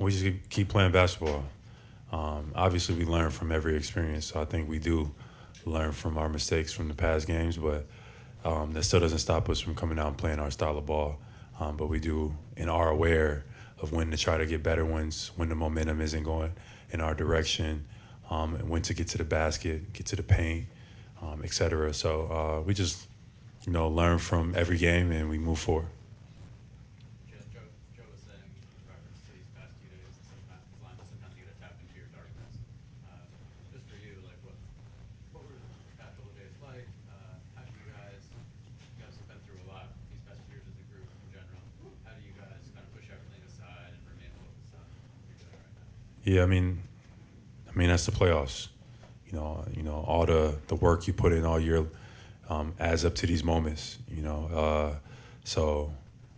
We just keep playing basketball. Obviously, we learn from every experience, so I think we do learn from our mistakes from the past games, but that still doesn't stop us from coming out and playing our style of ball. But we do and are aware of when to try to get better ones, when the momentum isn't going in our direction, and when to get to the basket, get to the paint, etc. So we just, learn from every game and we move forward. Joe was saying in reference to these past 2 days, sometimes you get to tap into your darkness. Just for you, like what were the past couple of days like? How do you guys have been through a lot these past years as a group in general. How do you guys kind of push everything aside and remain focused on what you're doing right now? Yeah, I mean that's the playoffs. All the work you put in all year adds up to these moments. So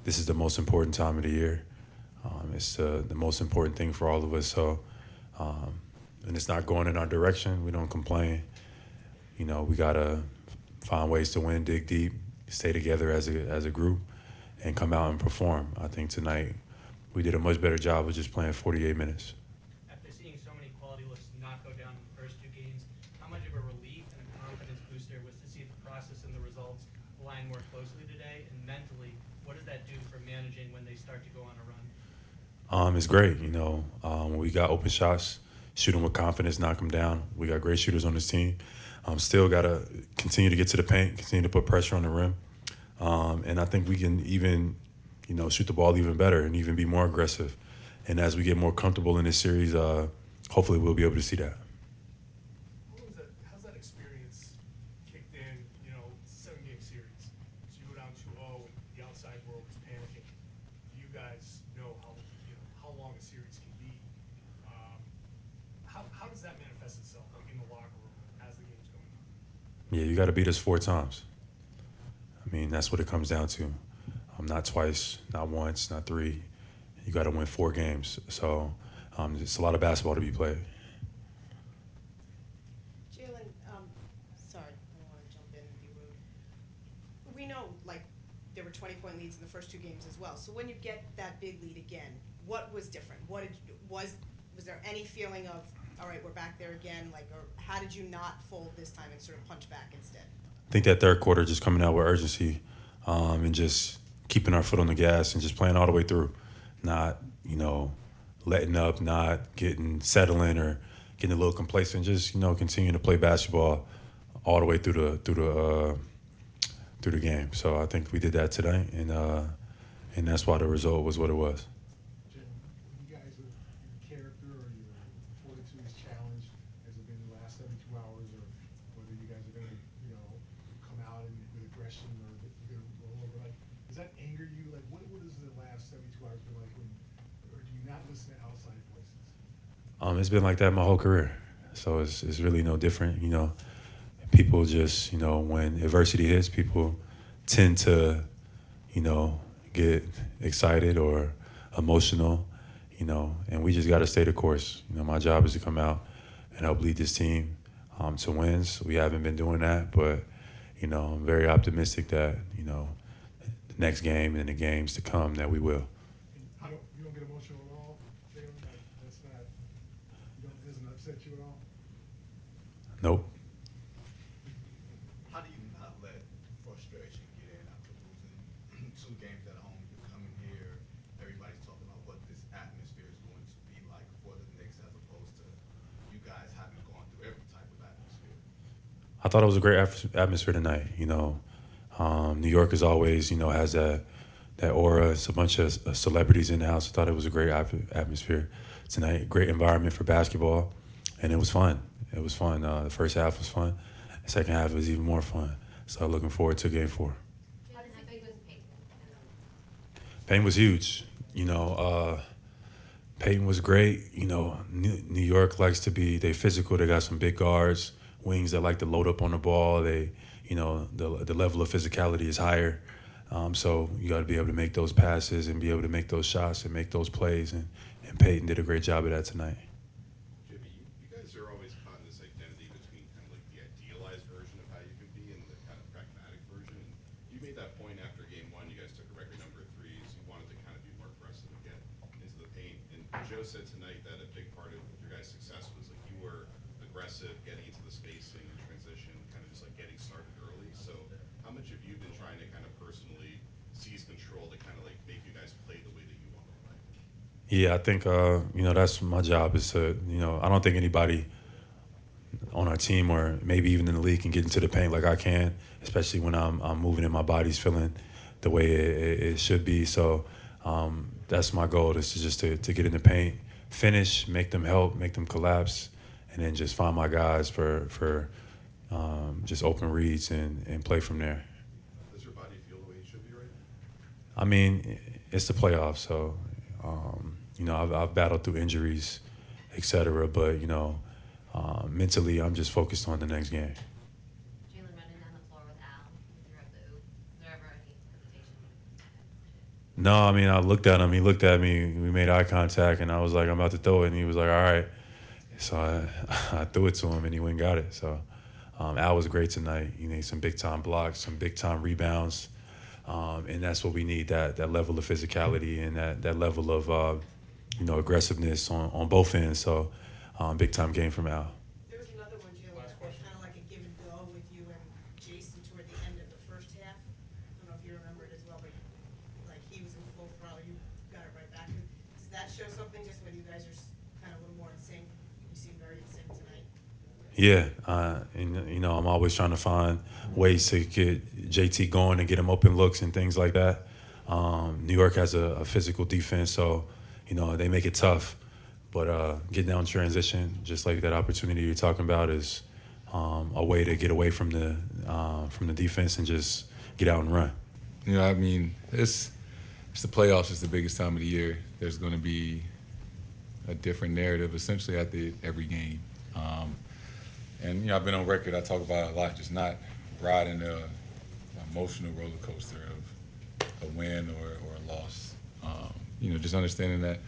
this is the most important time of the year. It's the most important thing for all of us. So, and it's not going in our direction. We don't complain. We gotta find ways to win, dig deep, stay together as a group, and come out and perform. I think tonight we did a much better job of just playing 48 minutes. After seeing so many quality looks not go down in the first 2 games, how much of a relief and a confidence booster was to see the process and the results align more closely today? And mentally, what does that do for managing when they start to go on a run? It's great. When we got open shots, shoot them with confidence, knock them down. We got great shooters on this team. Still got to continue to get to the paint, continue to put pressure on the rim. And I think we can even, shoot the ball even better and even be more aggressive. And as we get more comfortable in this series, hopefully we'll be able to see that. How's that experience kicked in? It's a 7-game series. So you go down 2-0 and the outside world is panicking. You guys know how long a series can be. How does that manifest itself in the locker room as the game's going on? Yeah, you got to beat us 4 times. I mean, that's what it comes down to. Not twice, not once, not 3. You got to win 4 games. So it's a lot of basketball to be played. Jaylen, sorry, I don't want to jump in and be rude. We know, there were 20-point leads in the first 2 games as well. So when you get that big lead again, what was different? Was there any feeling of, all right, we're back there again, or how did you not fold this time and sort of punch back instead? I think that third quarter just coming out with urgency and just keeping our foot on the gas and just playing all the way through, not, letting up, not settling or getting a little complacent, just, continuing to play basketball all the way through the game. So I think we did that tonight, and that's why the result was what it was. You guys, your character or your fortitude is challenged. Has it been the last 72 hours, or whether you guys are going to, come out with aggression, or you're going to roll over? Does that anger you? What has the last 72 hours been like, or do you not listen to outside voices? It's been like that my whole career, so it's really no different. People just, when adversity hits, people tend to, get excited or emotional, and we just got to stay the course. My job is to come out and help lead this team to wins. We haven't been doing that, but, I'm very optimistic that, the next game and the games to come that we will. You don't get emotional at all, Jaylen? It doesn't upset you at all? Nope. How do you not let frustration get in after losing 2 games at home? You come in here, everybody's talking about what this atmosphere is going to be like for the Knicks, as opposed to you guys having gone through every type of atmosphere. I thought it was a great atmosphere tonight. New York is always, has that aura. It's a bunch of celebrities in the house. I thought it was a great atmosphere tonight. Great environment for basketball, and it was fun. It was fun. The first half was fun. The second half was even more fun. So looking forward to Game 4. How big was Peyton? Payne was huge. Peyton was great. New York likes to be, they physical. They got some big guards, wings that like to load up on the ball. They, the level of physicality is higher. So you got to be able to make those passes and be able to make those shots and make those plays. And Peyton did a great job of that tonight. Jimmy, you guys are always caught in this identity between kind of like the idealized version of how you can be and the kind of pragmatic version. And you made that point after Game 1. You guys took a record number of threes. You wanted to kind of be more aggressive and get into the paint and push Joe said tonight that a big part of your guys' success was like you were aggressive, getting into the spacing and transition, kind of just like getting started early. So how much have you been trying to kind of personally seize control to kind of like make you guys play the way that you want to play? Yeah, I think that's my job is to I don't think anybody on our team or maybe even in the league can get into the paint like I can, especially when I'm moving and my body's feeling the way it should be. So that's my goal is to get in the paint, finish, make them help, make them collapse, and then just find my guys for just open reads and play from there. Does your body feel the way it should be right now? I mean, it's the playoffs, so I've battled through injuries, etc. But mentally, I'm just focused on the next game. Jaylen running down the floor with Al, he threw up the oop. Is there ever any hesitation? No, I mean, I looked at him. He looked at me. We made eye contact, and I was like, I'm about to throw it. And he was like, all right. So I threw it to him, and he went and got it. So Al was great tonight. Some big-time blocks, some big-time rebounds. And that's what we need, that level of physicality and that level of, aggressiveness on both ends. So big-time game from Al. There was another one, Jaylen, that was kind of like a give and go with you and Jayson toward the end of the first half. I don't know if you remember it as well, but like he was in full throttle, you got it right back. Does that show something just when you guys are kind of a little more in sync? You seem very in sync tonight. Yeah, and I'm always trying to find ways to get JT going and get him open looks and things like that. New York has a physical defense, so they make it tough. But getting down transition, just like that opportunity you're talking about, is a way to get away from the defense and just get out and run. I mean, it's the playoffs. It's the biggest time of the year. There's going to be a different narrative essentially at every game. And I've been on record. I talk about it a lot, just not riding the emotional roller coaster of a win or a loss. Just understanding that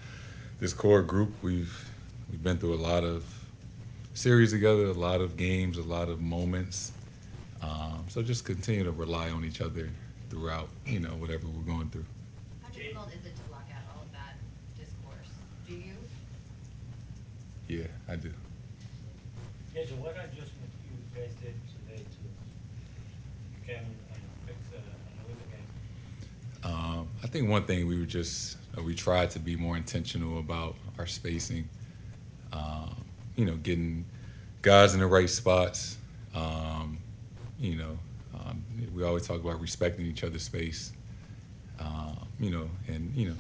this core group, we've been through a lot of series together, a lot of games, a lot of moments. So just continue to rely on each other throughout, whatever we're going through. How difficult is it to block out all of that discourse? Do you? Yeah, I do. Jason, what adjustment you guys did today to can fix another game? I think one thing we tried to be more intentional about our spacing. Getting guys in the right spots. We always talk about respecting each other's space. And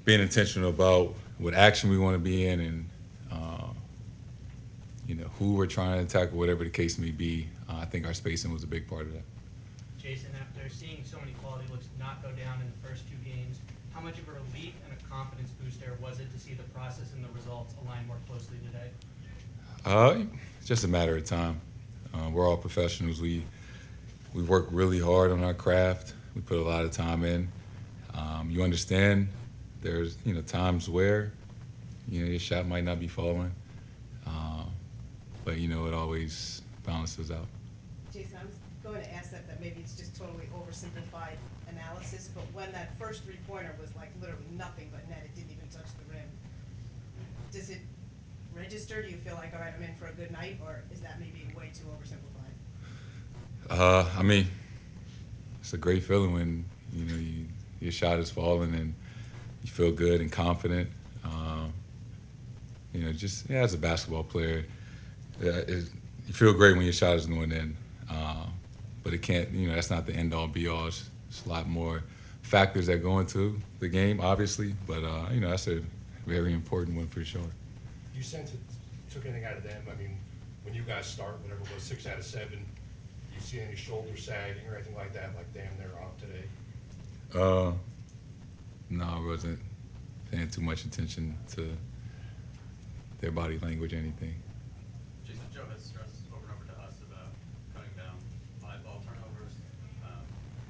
being intentional about what action we want to be in and who we're trying to tackle, whatever the case may be. I think our spacing was a big part of that. Jason, after seeing so many quality looks not go down in the first two games, how much of a relief and a confidence booster was it to see the process and the results align more closely today? It's just a matter of time. We're all professionals. We work really hard on our craft. We put a lot of time in. You understand there's times where your shot might not be falling, but it always balances out. Jason, I was going to ask that maybe it's just totally oversimplified analysis, but when that first three-pointer was like literally nothing but net, it didn't even touch the rim. Does it register? Do you feel like, all right, I'm in for a good night, or is that maybe way too oversimplified? I mean, it's a great feeling when your shot is falling and you feel good and confident. As a basketball player, you feel great when your shot is going in, but it can't. That's not the end all be all. It's a lot more factors that go into the game, obviously, but that's a very important one for sure. You sense it took anything out of them? I mean, when you guys start, whatever it was, 6 out of 7, you see any shoulder sagging or anything like that? Like, damn, they're off today. No, I wasn't paying too much attention to their body language or anything. Jason, Joe has stressed over and over to us about cutting down live ball turnovers.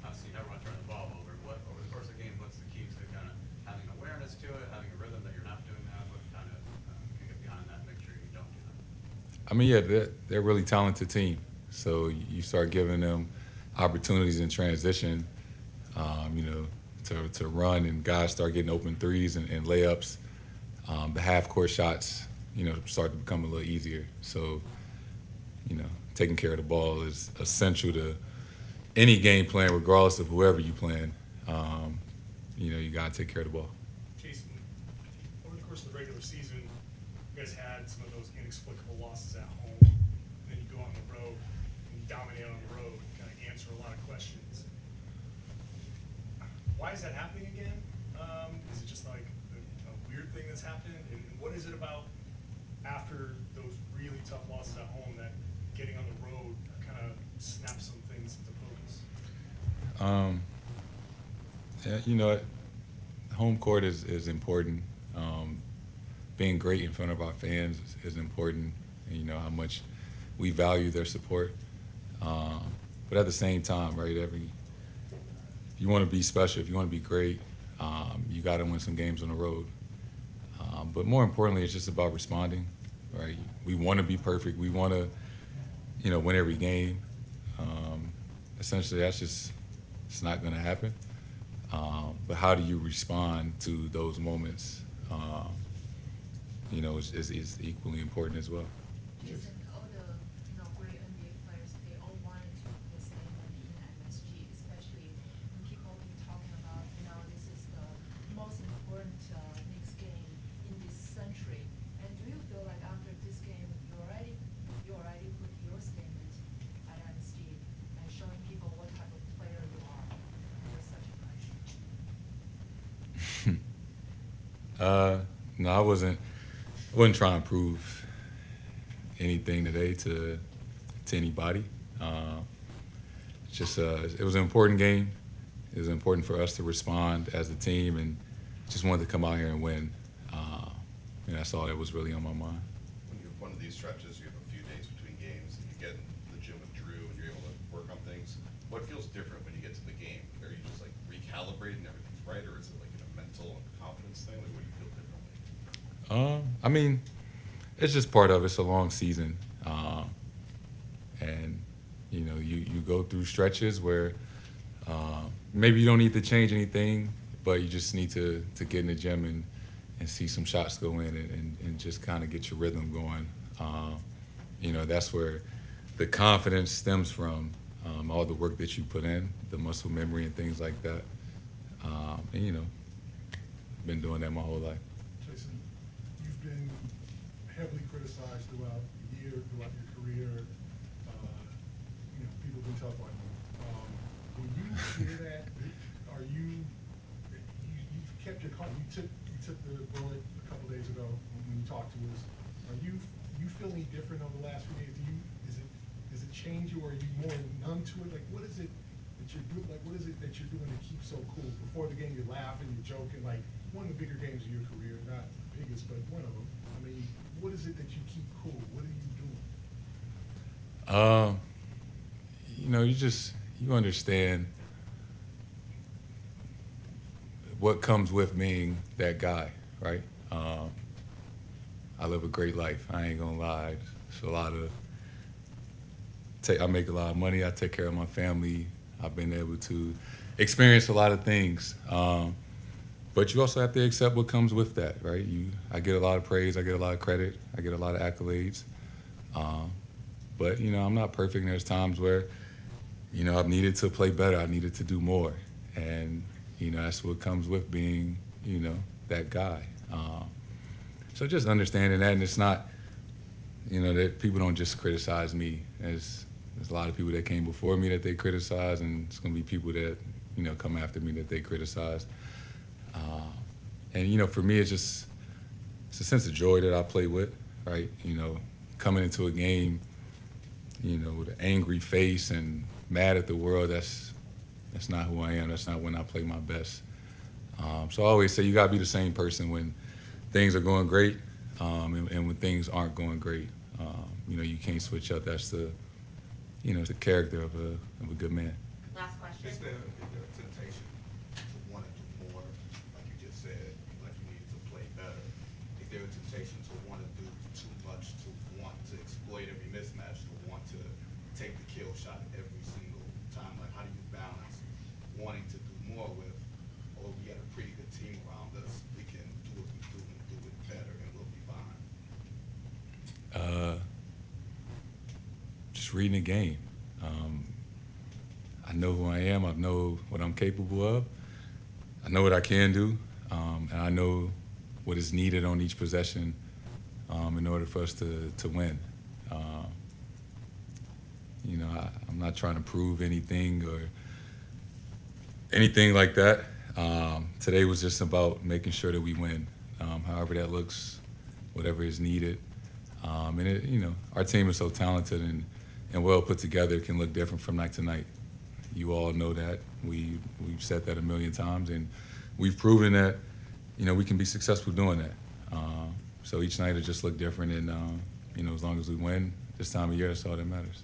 Obviously, you never want to turn the ball over. Over the course of the game, what's the key to kind of having awareness to it, having a rhythm that you're not doing that? What kind of can get behind that, make sure you don't do that? I mean, they're a really talented team. So you start giving them opportunities in transition, to run, and guys start getting open threes and layups. The half-court shots, start to become a little easier. So, taking care of the ball is essential to any game plan, regardless of whoever you playing. You got to take care of the ball. Jayson, over the course of the regular season, you guys had some of those inexplicable losses at home, and then you go on the road and you dominate on the road and kind of answer a lot of questions. Why is that happening again? Is it just like a weird thing that's happened? And what is it about after those really tough losses at home that getting on the road kind of snaps some things into focus? Yeah, home court is important. Being great in front of our fans is important, and how much we value their support. But at the same time, right, if you want to be special, if you want to be great, you got to win some games on the road. But more importantly, it's just about responding, right? We want to be perfect. We want to, win every game. Essentially, it's not going to happen. But how do you respond to those moments? Is equally important as well. Jayson, all the great NBA players, they all wanted to be the same in MSG, especially when people been talking about, this is the most important Knicks game in this century. And do you feel like after this game, you already put your statement at MSG and showing people what type of player you are under such pressure? No, I wasn't trying to prove anything today to anybody. It was an important game. It was important for us to respond as a team, and just wanted to come out here and win. That's all that was really on my mind. When you have one of these stretches, you have a few days between games, and you get in the gym with Drew, and you're able to work on things. What feels different when you get to the game? Are you just like recalibrating, everything's right, or is it like a mental and confidence thing? Like, what do you feel differently? It's just part of it. It's a long season, and you go through stretches where maybe you don't need to change anything, but you just need to get in the gym and see some shots go in and just kind of get your rhythm going. That's where the confidence stems from, all the work that you put in, the muscle memory and things like that. Been doing that my whole life. Jayson, you've been heavily criticized throughout the year, throughout your career. People have been tough on you. When you hear that, you've kept your calm. You took the bullet a couple days ago when you talked to us. Are you feel any different over the last few days? Does it change you, or are you more numb to it? Like, what is it that you're doing? Like, what is it that you're doing to keep so cool? Before the game, you're laughing, you're joking. Like, one of the bigger games of your career, not the biggest, but one of them. I mean, what is it that you keep cool? What are you doing? You understand what comes with being that guy, right? I live a great life. I ain't gonna lie. It's a lot of. I make a lot of money. I take care of my family. I've been able to experience a lot of things. But you also have to accept what comes with that, right? I get a lot of praise. I get a lot of credit. I get a lot of accolades. But I'm not perfect. And there's times where, I've needed to play better. I needed to do more. And, that's what comes with being, that guy. So just understanding that, and it's not, that people don't just criticize me. There's a lot of people that came before me that they criticize, and it's going to be people that, come after me that they criticize. And, for me, it's a sense of joy that I play with, right? Coming into a game, with an angry face and mad at the world, that's not who I am. That's not when I play my best. So I always say you got to be the same person when things are going great and when things aren't going great. You can't switch up. That's the character of a good man. Last question. Is there a temptation to want to do more, like you just said, like you need to play better? Is there a temptation to want to do too much, to want to exploit every mismatch, to want to take the kill shot every single time? Like, how do you balance wanting to do more with, oh, we got a pretty good team around us, we can do what we do and do it better? just reading the game. I know who I am. I know what I'm capable of. I know what I can do, and I know what is needed on each possession in order for us to win. You know, I'm not trying to prove anything or anything like that. Today was just about making sure that we win, however that looks, whatever is needed. And it, you know, our team is so talented and well put together. It can look different from night to night. You all know that. We've said that a million times, and we've proven that, you know, we can be successful doing that. So each night it just look different, and you know, as long as we win this time of year, that's all that matters.